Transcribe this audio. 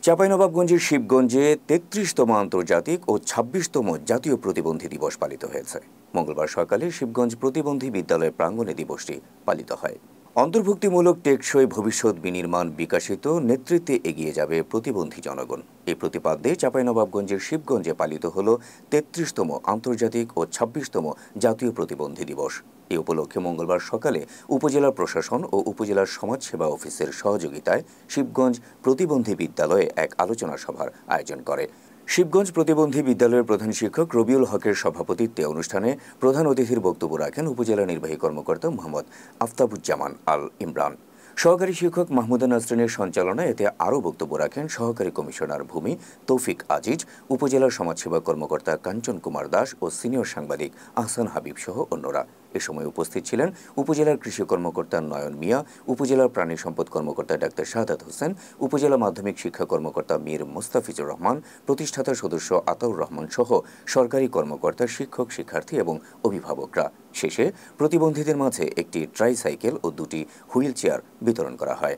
চাঁপাইনবাবগঞ্জের শিবগঞ্জে ৩৩তম আন্তর্জাতিক ও ২৬তম জাতীয় প্রতিবন্ধী দিবস পালিত হয়েছে। মঙ্গলবার সকালে শিবগঞ্জ প্রতিবন্ধী বিদ্যালয় প্রাঙ্গণে দিবসটি পালিত হয়। অন্তর্ভুক্তিমূলক টেকসই ভবিষ্যৎ বিনির্মাণ বিকাশিত নেতৃত্বে এগিয়ে যাবে প্রতিবন্ধী জনগণ। এই প্রতিপাদ্যে চাঁপাইনবাবগঞ্জের শিবগঞ্জে পালিত হল ৩৩তম আন্তর্জাতিক ও ২৬তম জাতীয় প্রতিবন্ধী দিবস। এ উপলক্ষে মঙ্গলবার সকালে উপজেলা প্রশাসন ও উপজেলার সমাজসেবা অফিসের সহযোগিতায় শিবগঞ্জ প্রতিবন্ধী বিদ্যালয়ে এক আলোচনা সভার আয়োজন করে। শিবগঞ্জ প্রতিবন্ধী বিদ্যালয়ের প্রধান শিক্ষক রবিউল হকের সভাপতিত্বে অনুষ্ঠানে প্রধান অতিথির বক্তব্য রাখেন উপজেলা নির্বাহী কর্মকর্তা মোহাম্মদ আফতাবুজ্জামান আল ইমরান। সহকারী শিক্ষক মাহমুদা নাসরিনের সঞ্চালনায় এতে আরও বক্তব্য রাখেন সহকারী কমিশনার ভূমি তৌফিক আজিজ, উপজেলার সমাজসেবা কর্মকর্তা কাঞ্চন কুমার দাস ও সিনিয়র সাংবাদিক আহসান হাবিব সহ অন্যরা। এ সময় উপস্থিত ছিলেন উপজেলার কৃষি কর্মকর্তা নয়ন মিয়া, উপজেলার প্রাণী সম্পদ কর্মকর্তা ডাক্তার শাহাদাত হোসেন, উপজেলা মাধ্যমিক শিক্ষা কর্মকর্তা মীর মোস্তাফিজুর রহমান, প্রতিষ্ঠাতা সদস্য আতাউর রহমান সহ সরকারি কর্মকর্তা, শিক্ষক, শিক্ষার্থী এবং অভিভাবকরা। শেষে প্রতিবন্ধীদের মাঝে একটি ট্রাইসাইকেল ও দুটি হুইল চেয়ার বিতরণ করা হয়।